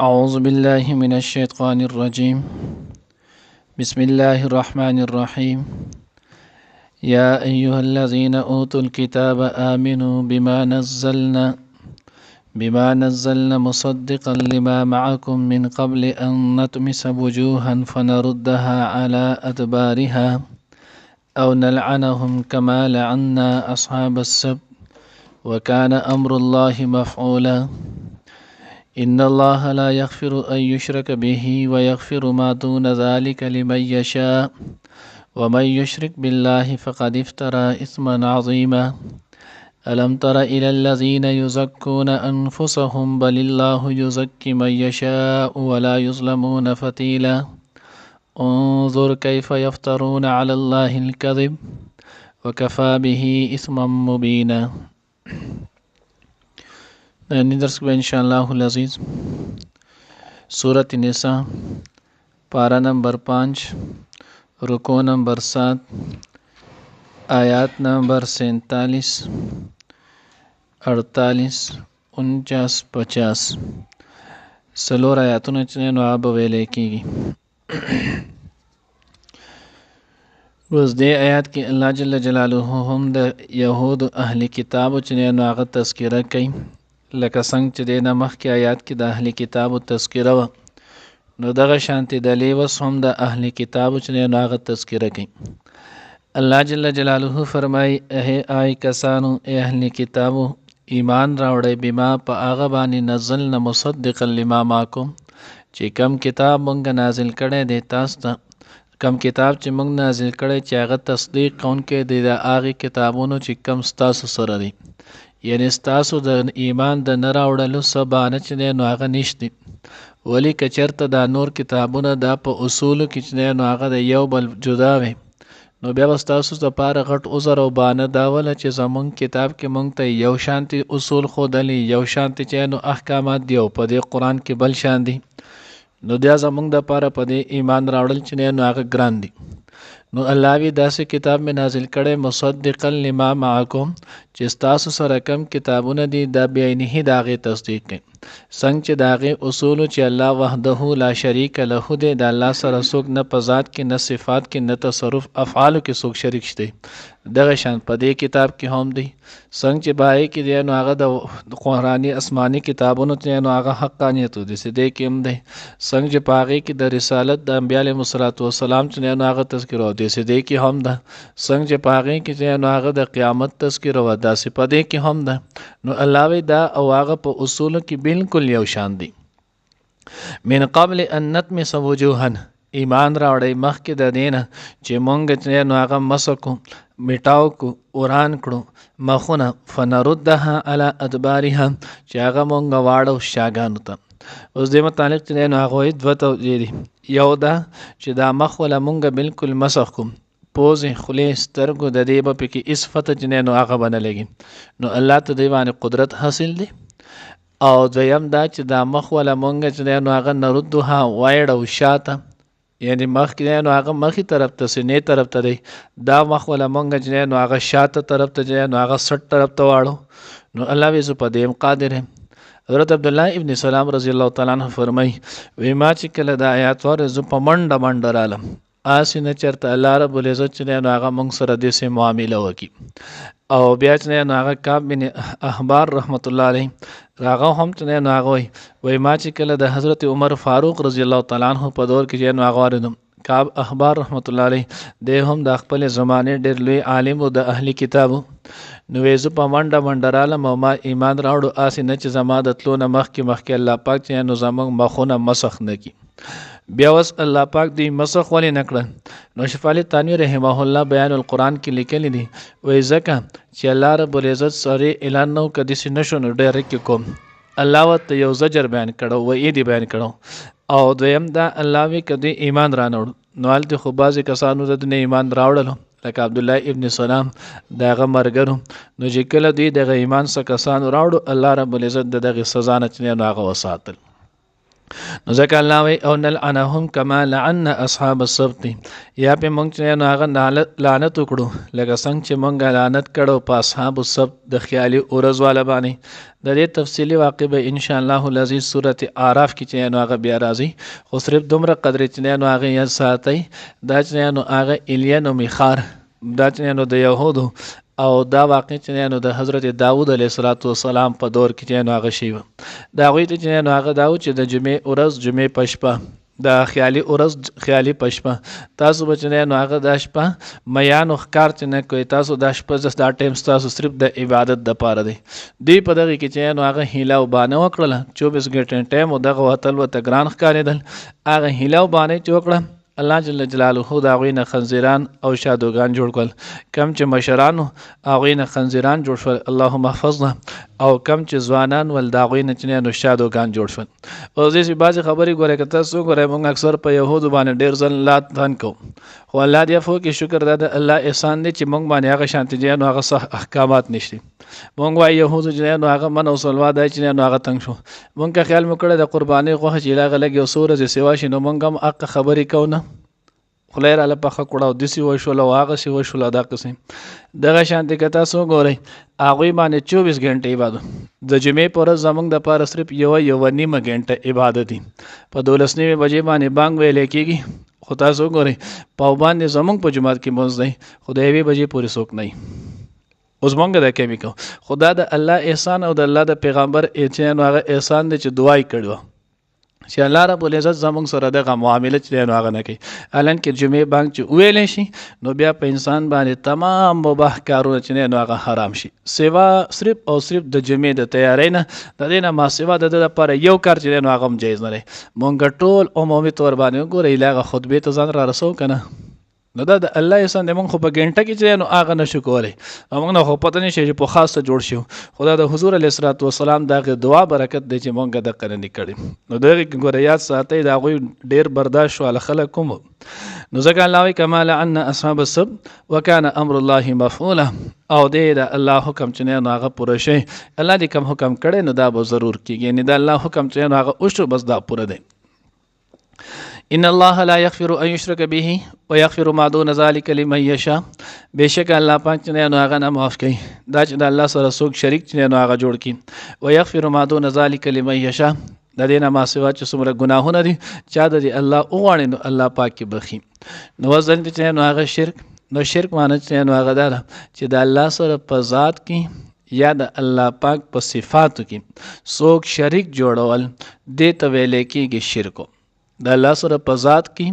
أعوذ بالله من الشيطان الرجيم بسم الله الرحمن الرحيم يا أيها الذين أوتوا الكتاب آمنوا بما نزلنا مصدقا لما معكم من قبل أن نطمس وجوها فنردها على أدبارها أو نلعنهم كما لعنا أصحاب السبت وكان أمر الله مفعولا إن الله لا يغفر أن يشرك به ويغفر ما دون ذلك لمن يشاء ومن يشرك بالله فقد افترى إثما عظيما ألم تر إلى الذين يزكون أنفسهم بل الله يزكي من يشاء ولا يظلمون فتيلا انظر كيف يفترون على الله الكذب وكفى به إثما مبينا. نن درس में इंशाअल्लाह अज़ीज़ सूरत निसा पारा नंबर 5 रुको नंबर 7 आयात नंबर 47 48 49 50 सलोर आयातों ने नवाब वेले कीगी। उस दे आयात की अल्लाह जल्ल जलालुहु हम द यहूद अहली किताब चने नागत तस्किरा कई लका संग च देना मख के आयात की द अहली किताब तस्किरा व नो दगा शांति दलेवस हम द अहली किताब चने नागत तस्किरा कई। अल्लाह जल्ल जलालुहु फरमाई अहे आय कसानु ए अहली किताबो ईमान रावड़े बिमा प आगा बानी नज़लना मुसद्दिक़न लिमा माकुम चे कम किताब मंग नाजिल करे दे तास्ता कम किताब चे मंग नाजिल करे चे आगा तस्दीक कौन के दे दा आगे किताबों चे कम स्तासु सरदी यानी स्तासु द ईमान द नरावड़लु सबान चने नो आगा निश्ति वली कचरत दा नूर किताबों दा प उसूल किचने नो आगा द यव बल जुदावे नो बया वस्तासु द पार घट उज़र और बान दावल चे ज़मंग किताब के मंग त यव शांति उसूल खुदली यव शांति चैनो अहकामात दियो पदे कुरान के बल शांति नो दिया ज़मंग द पार पदे ईमान रावड़ल चने नो आगा ग्रांदी नो अल्लावी दासे किताब में नाजिल करे मुसद्दिक़न लिमा माकुम चिस्तासु सरकम किताबुन दी दा बेनिही दागे तस्दीक के संग च दागे उसूल च अल्लाह वहदहु ला शरीक लहु दे दा अल्लाह सर सुख न पजात के न सिफात के न तसरुफ अफ़आल के सुख शरीक दे दगे शान पदे किताब की हम दी संग च बाए की दे नो आगा द कुरानी आसमानी किताबुन च नो आगा हक्कानियत दिसे दे के हम दे संग च पागे की द रिसालत द अंबिया अलैहिस्सलातु वस्सलाम च नो आगा तज़किरा दिसे दे के हम द संग च पागे की च नो आगा द क़यामत तज़किरा व दा से पदे के हम द नो अल्लाह दा और आगा प उसूल की बिल्कुल यव शान दी मिन क़ब्ल अन नतमिस वुजूहन ईमान रावड़े मख के द देना चे मंग चे नो आगा मसको मिटाओ को उरान कड़ो मखुना फनरुद्दहा अला अदबारिहा चे आगा मंग वाड़ो शागानुता उस दे मुतालिक चे नो आगा द्वतो जेदी यौदा चे दा मख वाला मंग बिल्कुल मसको पोज़े खुले स्तरगो द देबा पे की इस फत जने नो आगा बना लेगी नो अल्लाह तो दीवान कुदरत हासिल दी और द्वयम दा च दा मख वाला मंग जने नो आगा नरुद्दहा वायड़ शाता यानी मख के नो आगा मखी तरफ से ने तरफ दे दा मख वाला मंग जने नो आगा शात तरफ जने नो आगा सट तरफ वाड़ो नो अल्लाह वे पदेम कादिर है। हज़रत अब्दुल्लाह इब्न सलाम रज़ी अल्लाह तआला अन्हु फरमाई वे मा चिकल दा आयात वर जो पमंड मंडर आलम आसी न चरता अल्लाह रब्बुल इज़्ज़त चने नो आगा मंग सर दे से मामला वकी और ब्याच ने नो आगा काब बिन अहबार रहमतुल्लाह अलैहि रागा हम चने नो आगा वही मा चिकल दा हज़रत उमर फारूक रज़ी अल्लाह तआला अन्हु पदौर की नो आगा वरदम काब अहबार रहमतुल्लाह अलैहि दे हम द खपल ज़माने डेर लुई आलिम द अहली किताब नवेज़ पमंडा मंडरालम मा ईमान रावड़ो आसी नच जमादतलो न मख के अल्लाह पाक चे नो ज़मंग मखुना मसख न की ब्यावस अल्लाह पाक दी मसख वाली नकड़ नौशफ़ाली तानवी रहमहुल्लाह बयानुल कुरान की लिखे दी वही ज़का चे अल्लाह रब्बुल इज़्ज़त सरे ऐलान नौ कदिसी नशो न डेर के कोम अल्लाह वत यो ज़जर बयान करो व ईदी बयान करो और द्वयम दा अल्लाह वी कदी ईमान रानोड़ नवाल ती खुबाज़ कसानु ने ईमान रावड़लो लका अब्दुल्लाह इब्न सलाम दागा मरगरु नो जिकल दी दागा ईमान सा कसानु रावड़ो अल्लाह रब्बुल इज़्ज़त दागा सज़ा नचने नागा वसातल। نو ځکه الله وی او نلعنهم کما لعنا اصحاب السبت یا په مونږ چې نو هغه لعنت وکړو لکه څنګه چې مونږه لعنت کړو په اصحاب السبت د خیالي اورز والا باندې د دې تفصیلی واقع به ان شاء الله العزیز سورته اعراف کې چې نو هغه بیا راځي خو صرف دومره قدر چې نو هغه یې ساتي دا چې نو هغه الین او میخار دا چې نو د يهودو او دا واقع چې نو د حضرت داوود علیه السلام په دور کې چې نو هغه شی و دا غوي ته چې نو هغه داو چې د جمعې ورځ جمعې پشپه د خیالي ورځ خیالي پشپه تاسو بچنه نو هغه د شپه میانو ښکار چې نه کوي تاسو د شپه جس دا ټیم تاسو صرف د عبادت د پاره دی په دغه کې چې نو هغه هیله او بانه وکړه 24 غنټه ټیم او دغه وتل و تګران ښکارېدل هغه هیله او بانه چې وکړه الله جل جلاله دا غوینه خنزیران او شادوغان جوړ کول کم چې مشرانو غوینه خنزیران جوړ شول اللهم احفظنا او کم چې ځوانان ول دا غوینه چې نو شادوغان جوړ شول او دې بعضی خبرې ګوره کته سو ګوره موږ اکثر په يهودو باندې ډیر ځل لات ځان کو خو الله دې فو کې شکر ده الله احسان دې چې موږ باندې هغه شانتي دي نو هغه صح احکامات نشته مونږ وايي يهودو چې نو هغه من او سلوا دی چې نو هغه تنگ شو مونږه خیال مکړه د قرباني غوښه چې لاغه لګي او سورې سیوا شي نو مونږ هم حق خبرې کوو خلیر علی پخه کړه او دسی وشول او هغه سی وشول دا قسم دغه شانتي کتا سو ګورئ هغه باندې 24 غنټه عبادت د جمعې پر زمنګ د پاره صرف یو نیمه غنټه عبادت دي په 12 بجې باندې بانګ ویل کېږي خو تاسو ګورئ په باندې زمنګ په جمعات کې مونږ دی خدای وی بجې پورې څوک نه اوس مونږ د کمی کو خدا د الله احسان او د الله د پیغمبر اچین هغه احسان دي چې دعای کړو چې الله رب العزت زموږ سره دغه معامله چې نو هغه نه کوي الان کې جمعې بانک چې ویل شي نو بیا په انسان باندې تمام مباح کارونه چې نو هغه حرام شي سوا صرف او صرف د جمعې د تیاری نه د دې نه ما سوا د لپاره یو کار چې نو هغه جایز نه لري مونږ ټول عمومي تور باندې ګورې لاغه خطبه ته ځان را رسو کنه نو دا د الله احسان د مونږ خو په ګنټه کې چې نو هغه نشو کولای موږ نه خو پته نشي چې په خاصه جوړ شو خدا د حضور علیه السلام دغه دعا برکت دی چې مونږ د قرنې کړي نو دغه ګوره یاد ساتي دا غوي ډیر برداشت ول خلک کوم نو ځکه الله وی کمال ان اصحاب السبت وکانه امر الله مفعولا او دې دا الله حکم چې نو هغه پوره شي الله دې کوم حکم کړي نو دا به ضرور کیږي یعنی دا الله حکم چې نو هغه اوشو بس دا پوره دی ان الله لا يغفر ان يشرك به ويغفر ما دون ذلك لمن يشاء بشک الله پاک چې نو هغه نه معاف کوي دا چې د الله سره څوک شریک چې نو هغه جوړ کړي ويغفر ما دون ذلك لمن يشاء د دې نه ما سوا چې څومره ګناهونه دي چا د الله اوغاړي نو الله پاک کې بخي نو وزن چې نو هغه شرک نو شرک معنی چې نو هغه دا چې د الله سره په ذات کې یا د الله پاک په صفاتو کې څوک شریک جوړول دې ته ویل کېږي شرک د الله سره په ذات کې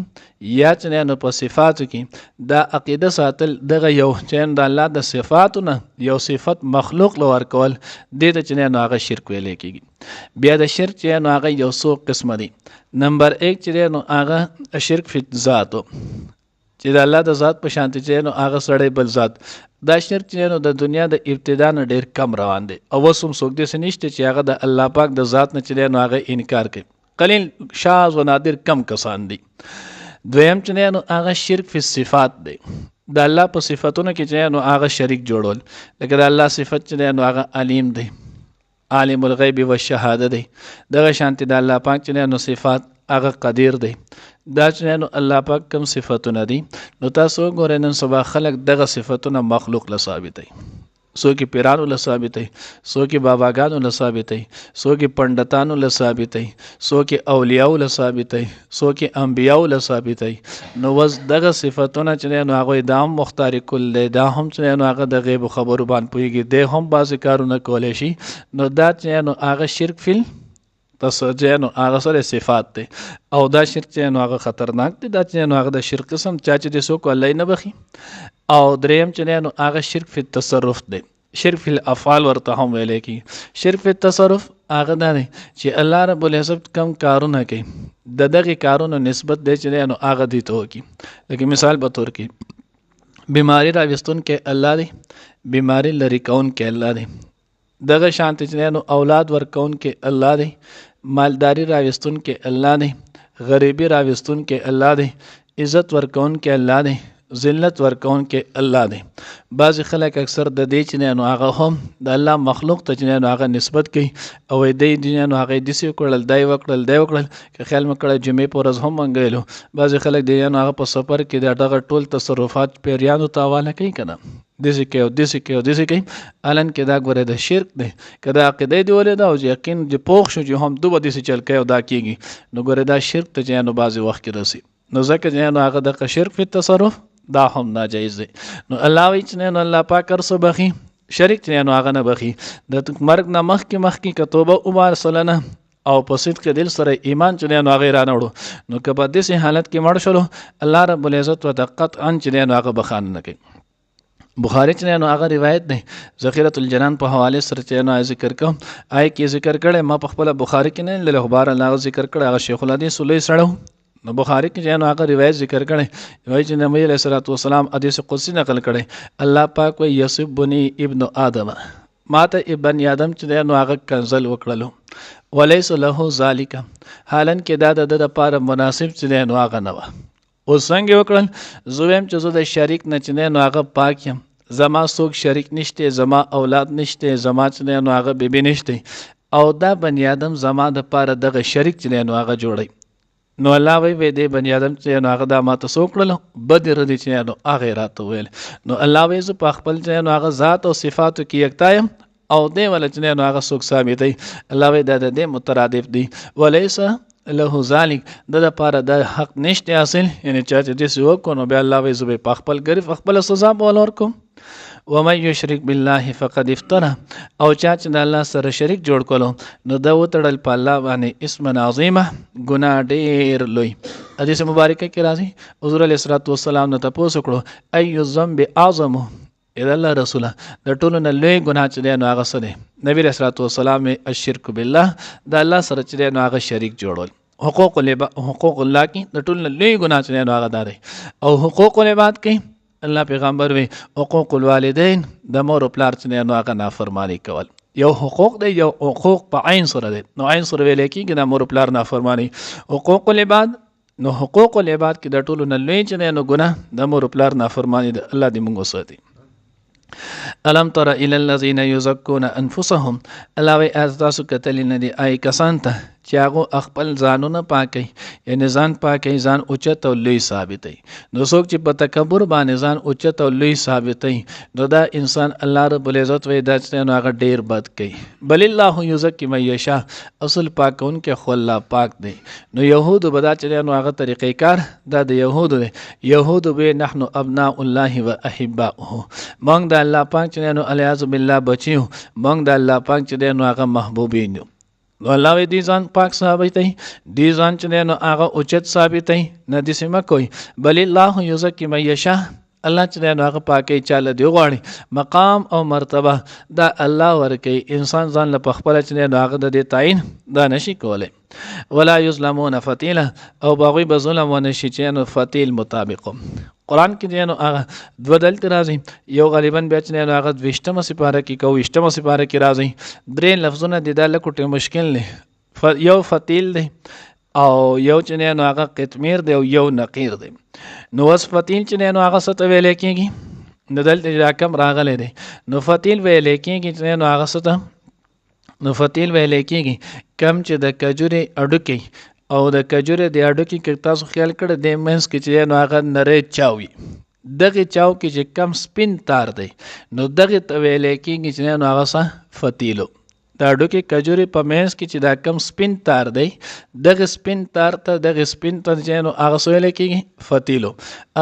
یا چې نو په صفاتو کې دا عقیده ساتل دغه یو چې د الله د صفاتو نه یو صفت مخلوق لور کول د چې نو هغه شرک ویل کېږي بیا د شرک چې نو هغه یو څو قسم دي نمبر 1 چې نو هغه شرک فی ذات چې د الله د ذات په شانتي چې نو هغه سړی بل ذات دا شرک چې نو د دنیا د ابتدا نه ډیر کم روان دي او وسوم څوک دې نشته چې هغه د الله پاک د ذات نه چې نو هغه انکار کوي قلیل شاذ و نادر کم کسان دي دویم چې نو هغه شرک فی صفات دی د الله په صفاتونو کې چې نو هغه شریک جوړول لکه د الله صفت چې نو هغه علیم دی عالم الغیب والشهاده دی دغه شانتي د الله پاک چې نو صفات هغه قدیر دی دا چې نو الله پاک کوم صفاتونه دي نو تاسو ګورئ نن سبا خلک دغه صفاتونه مخلوق له ثابتوي څوک پیرانو له ثابتوي څوک باباګانو له ثابتوي څوک پندتانو له ثابتوي څوک اولیاءو له ثابتوي څوک انبیاءو له ثابتوي نو وز دغه صفاتونه چې نو هغه دام مختار کل دا هم چې نو هغه د غیب خبرو باندې پويږي د هم بعض کارونه کولای شي نو دا چې نو هغه شرک فل تاسو نو هغه سره صفات دي او دا شرک چې نو هغه خطرناک دي دا چې نو هغه د شرک قسم چا چې د سو کو الله نه بخي او دریم چې نو هغه شرک فی تصرف دی شرک فی الافعال ورته هم ویل کی شرک فی تصرف هغه نه چې الله رب العزت کم کارونه کوي د دغه کارونو نسبت دی چې نو هغه دي ته کی لکه مثال به تور کې بیماری راوستون کې الله دی بیماری لری کون کې الله دی دغه شانت چې نو اولاد ور کون کې الله دی مالداری راوستون کې الله دی غریبی راوستون کې الله دی عزت ور کون کې الله دی ذلت ورکون کې الله دی. بعض خلک اکثر د دې چې نو هغه هم د الله مخلوق ته چې نو هغه نسبت کوي او دې نو هغه دسی کړل دای وکړل که خیال مکړه جمعې پر ورځ هم منګیلو. بعض خلک دې نو هغه په سفر کې دغه ټول تصرفات پیریانو ته حواله کوي کنه دسی کوي الان کې دا ګوره د شرک دی. کدا عقیده دی ولې دا او یقین چې پوښ شو چې هم دوه دسی چل کوي او دا کیږي نو ګوره دا شرک ته چې نو بعض وخت کې رسی نو ځکه چې نو هغه د شرک په تصرف دا هم ناجایز دی. نو الله وی چې نو الله پاک ارسو بخي شریک چې نو هغه نه بخي د مرګ نه مخکې که توبه وبار سلنه او په صدق دل سره ایمان چې نو هغه رانه وړو نو که په داسې حالت کې مړ شلو الله رب العزت وتقطعا چې نو هغه بخانه نه کوي. بخاری چې نو هغه روایت دی ذخیرۃ الجنان په حواله سره چې نو ذکر کوم آی کې ذکر کړي ما په خپل بخاری کې نه له خبر الله ذکر کړي هغه شیخ الحدیث لوی سړو نو بخاری کې نو هغه روایت ذکر کړي وایي چې نبی علیہ الصلوۃ والسلام حدیث قدسی نقل کړي الله پاک وایي یسبنی ابن آدم ماته ابن آدم چې نو هغه کنزل وکړلو ولیس له ذالک حالن کې دا د لپاره مناسب چې نو هغه نه و او څنګه وکړل زویم چې زه د شریک نه چې نو هغه پاک یم زما څوک شریک نشته زما اولاد نشته زما چې نو هغه بیبي نشته او دا بنی آدم زما د لپاره دغه شریک چې نو هغه جوړي نو الله وی دې بنی آدم چې نو هغه د ماته سوکړل بد ردی چې نو هغه راته ویل نو الله وی ز په خپل چې نو هغه ذات او صفاتو کې یکتایم او دې ول چې نو هغه سوک ثابتای الله وی د دې مترادف دی ولیس له ذالک د لپاره د حق نشته حاصل یعنی چې دې سو کو نو به الله وی ز په خپل غریب خپل سزا بولور کوم ومن یشرک بالله فقد افترى او چا چې د الله سره شریک جوړ کولو نو دا وتړل په الله باندې اسم عظیمه ګناه ډیر لوی. حدیث مبارکه کې راځي حضور علیه الصلوۃ والسلام نو تاسو کړو ای ذنب اعظم اذا الله رسوله د ټولو نه لوی ګناه چې نو هغه څه دی نبی علیه الصلوۃ والسلام الشرک بالله د الله سره چې نو هغه شریک جوړول حقوق الله کې د ټولو نه لوی ګناه چې نو هغه داري او حقوق العباد کې الله پیغمبر وی حقوق الوالدین د مور او پلار چې نو هغه نافرمانی کول یو حقوق دی یو حقوق په عین سره دی نو عین سره ویل کېږي د مور او پلار نافرمانی. حقوق العباد نو حقوق العباد کې د ټولو نه لوی چې نو ګناه د مور او پلار نافرمانی د الله دې موږ وساتي. الم تر الى الذين يزكون انفسهم الله وی از تاسو کتل نه دی آی کسان ته چې هغه خپل ځانونه پاکي یعنی ځان پاکي ځان اوچت او لوی ثابتي نو څوک چې په تکبر باندې ځان اوچت او لوی ثابتي نو دا انسان الله رب العزت وی دا چې نو هغه ډیر بد کوي. بل الله یزکی من یشاء اصل پاکون کې خو الله پاک دی. نو يهود بدا چې نو هغه طریقې کار دا د يهود دی يهود به نحنو ابناء الله واحباؤه مونږ د الله پاک چې نو الیاذ بالله بچیو مونږ د الله پاک چې نو هغه محبوبین یو. نو الله وی دې ځان پاک ثابتای دې ځان چې نو هغه اوچت ثابتای نه دې سم کوي بل الله یزکی من یشاء الله چې نو هغه پاکي چاله دی غواړي مقام او مرتبه دا الله ورکي انسان ځان له خپل چې نو هغه د دې تعین دا نشي کولای ولا یظلمون فتیلا او باغوی به ظلم ونشي چې نو فتیل مطابق قرآن کې نو هغه دو دلته راځي یو غالبا بیا چې نو هغه 20مه سپاره کې 21مه سپاره کې راځي درې لفظونه د دالکوټه مشکل نه یو فتیل دی او یو چې نو هغه قطمیر دی او یو نقیر دی. نو وس فتیل چې نو هغه ست ویل کېږي نو دلته رقم راغلی دی نو فتیل ویل کېږي چې نو هغه ست نو فتیل ویل کېږي کم چې د کجوري اډوکی او د کجوري د اډوکی کې تاسو خیال کړئ د منس کې چې نو هغه نری چاوي دغه چاو کې چې کم سپین تار دی نو دغه ویل کېږي چې نو هغه څه فتیلو د اډوکی کجوري په منس کې چې دا کم سپین تار دی دغه سپین تار ته دغه سپین تر چې نو هغه ویل کېږي فتیلو.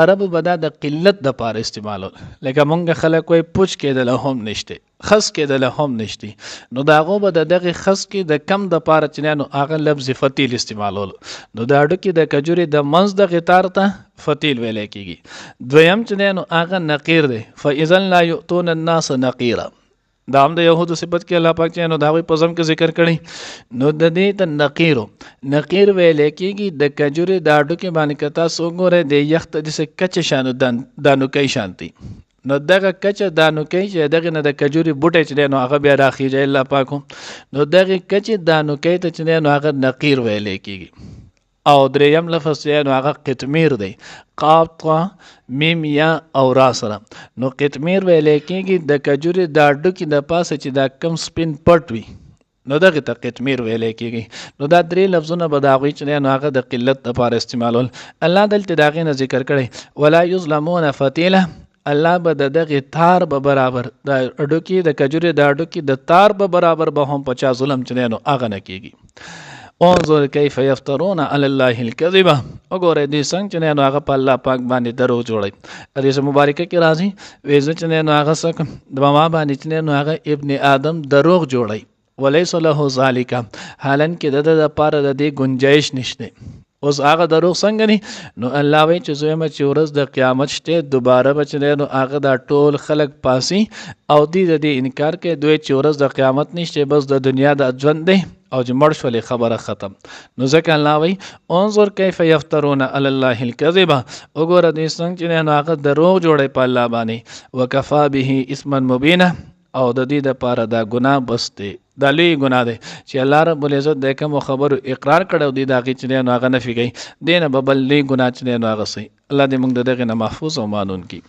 عرب بدا د قلت د پاره استعمالول لکه مونږ خلک وای پوچ کېدل هم نشته خس کېدل هم نشته نو داغه به دغه خس کې د کم د پاره چې نو هغه لفظ فتیل استعمالول نو د اډوکی د کجوري د منځ د غتار ته فتیل ویل کېږي. دویم چې نو هغه نقیر دی فاذا لا یؤتون الناس نقیرا دا هم د یهودو صفت کې الله پاک چې نو دا وی په ځم کې ذکر کړي نو د دې ته نقیر ویل کېږي د کجوري د اډوکی باندې کتا سوګوره د یخت د څه کچ شانو دانو کوي شانتي نو دغه کچ دانو کوي چې دغه نه د کجوري بوټي چې نو هغه بیا راخیږي الله پاکو نو دغه کچ دانو کوي ته چې نو هغه نقیر ویل کېږي. او دریم لفظ نو هغه قطمیر دی، قاف طا میم یا او را سره. نو قطمیر ویل کېږي د کجوري دا ډوکي د پاسه چې دا کم سپین پټ وي نو دغه ته قطمیر ویل کېږي. نو دا درې لفظونه به د هغوی چې دی نو هغه د قلت لپاره استعمالول. الله دلته د هغې نه ذکر کړی ولا یظلمون فتیله، الله به د دغې تار به برابر د اډوکي د کجوري د اډوکي د تار به برابر به هم په چا ظلم چې دی نو هغه نه کېږي. انظر کیف یفترون علی الله الکذب، وګورئ دوی څنګه چې نو هغه په الله پاک باندې دروغ جوړوي. حدیث مبارکه کې راځي وایي زه چې نو هغه څه د ما باندې چې نو هغه ابن آدم دروغ جوړوي ولیس له ذالک، حالن کې د لپاره د دې گنجائش نشته. اوس هغه دروغ څنګه ني نو الله وایي چې زوی چې ورځ د قیامت شته دوباره بچ نو هغه دا ټول خلق پاسي او دې انکار کوي دوی چې ورځ د قیامت نشته بس د دنیا د ژوند دی او چې مړ شولې خبره ختم. نو ځکه الله وایي انظر کیف یفترون علی الله الکذب، وګوره دې څنګه چې نو هغه دروغ جوړي په الله باندې وکفا به اسما مبینا، او د دې لپاره دا ګناه بس دی، دا لوی ګناه دی چې الله رب العزت د کوم خبرو اقرار کړو دی دا غي چې نو هغه نفي کوي دینه به بل لوی ګناه چې نو هغه سي. الله دې موږ دغه نه محفوظ او مانون کی.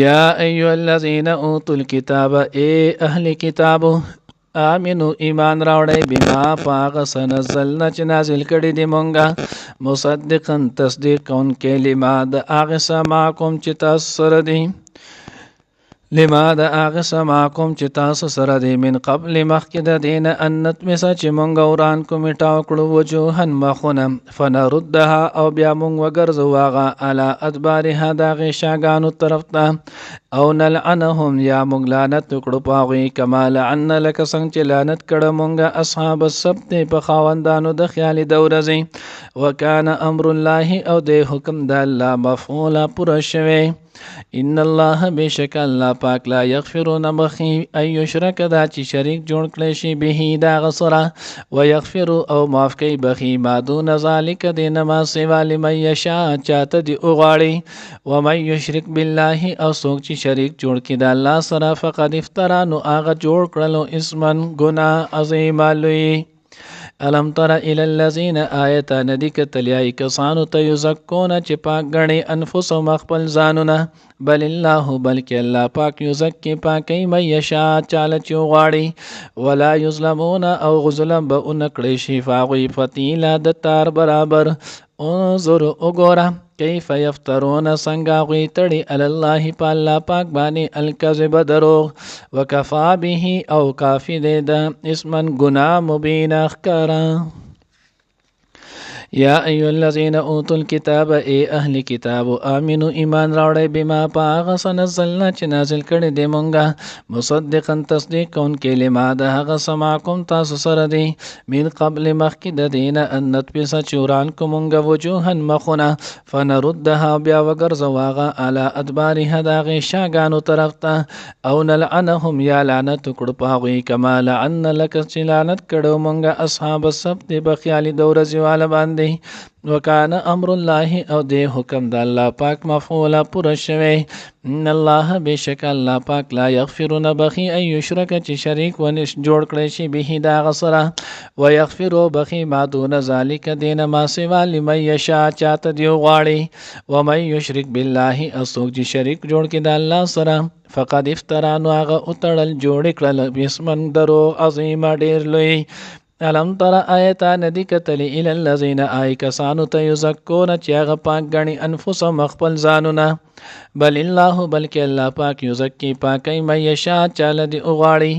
یا ایها الذین اوتوا الکتاب، ای اهل کتابو، آمنو ایمان راوړی بما پاغ سنزلنا چې نازل کړي دی مونږه، مصدقا تصدیق کون کې لما د هغه سما کوم چې تاسو سره دی، لما د هغه سما کوم چې تاسو سره دی من قبل مخکې د دینه ان نتمسه چې مونږ وران کو میټاو کړو وجوهن مخونه فنردها او بیا مونږ وګرځو هغه علی ادبارها د هغې شاګانو طرف ته او نلعنهم یا مونږ لعنت وکړو په هغوی کما لعنا لکه څنګه چې لعنت کړه مونږ اصحاب السبت په خاوندانو د خیالي د ورځې وکانه امر الله او د حکم د الله مفعوله پوره شوی. ان الله بشک الله پاک لا یغفرون بخی ای یشرک دا چې شریک جوړ کړي شي به دا غسره ويغفر او معاف کوي بخی ما دون ذالک دین ما سوا لمن یشاء چاته دی اوغاړي ومن یشرک بالله او څوک چې شریک جوړ کړي د الله سره فقد افترا نو هغه جوړ کړلو اسمن ګناه عظیم لوی. الم تر الى الذين آیتا ندی کتلیای کسانو ته یزکون چې پاک غني انفسهم خپل ځانونه بل الله بلکې الله پاک یزکی پاکي مې یشا چاله چوغاړي ولا یظلمون او ظلم به انکړي شي فاغي فتیلا د تار برابر. انظر وګوره کیف یفترون څنګه غوی تړي علی الله په الله پاک باندې الکذب دروغ وکفا به او کافی دی د اسمن گناه مبین اخکارا. یا ایها الذین اوتوا الکتاب، ای اهل کتاب آمنو ایمان راوړی بما پاغه سنزلنا چې نازل کړي دی مونږه مصدقا تصدیق کون کې لما د هغه سما کوم تاسو سره دی من قبل مخکې د دینه ان نتبس چوران کومږه وجوهن مخونه فنردها بیا وګرځو هغه علی ادبارها د هغې شاګانو طرف ته او نلعنهم یا لعنت کړو په هغوی کما لعن لکه چې لعنت کړو مونږه اصحاب السبت په خیالي د ورځې واله باندې وکانه امر الله او د حکم د الله پاک مفعوله پوره شوی. ان الله بشک الله پاک لا یغفرون بخی ای یشرک چې شریک ونش جوړ کړي شي به دا غسره ويغفر بخی ما دون ذالک دین ما سوا لمن یشاء چاته دی غواړي ومن یشرک بالله اسوک چې شریک جوړ کړي د الله سره فقد افترا نو هغه اتړل جوړ کړل بسمن درو عظیم ډیر لوی. الم تر آیتا ندی کتلی الی الذین آی کسانو ته یزکون چې هغه پاک غني انفسهم خپل ځانونه بل الله بلکې الله پاک یزکی پاکي مې یشا چاله دی اوغاړي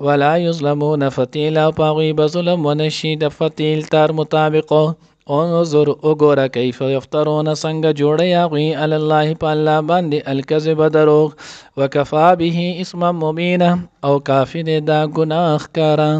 ولا یظلمون فتیلا پاغي بظلم ونشي د فتیل تر مطابق. انظر وګوره کیف یفترون څنګه جوړي هغوی علی الله په الله باندې الکذب دروغ وکفا به اسم مبینا او کافی دی دا ګناه ښکاره.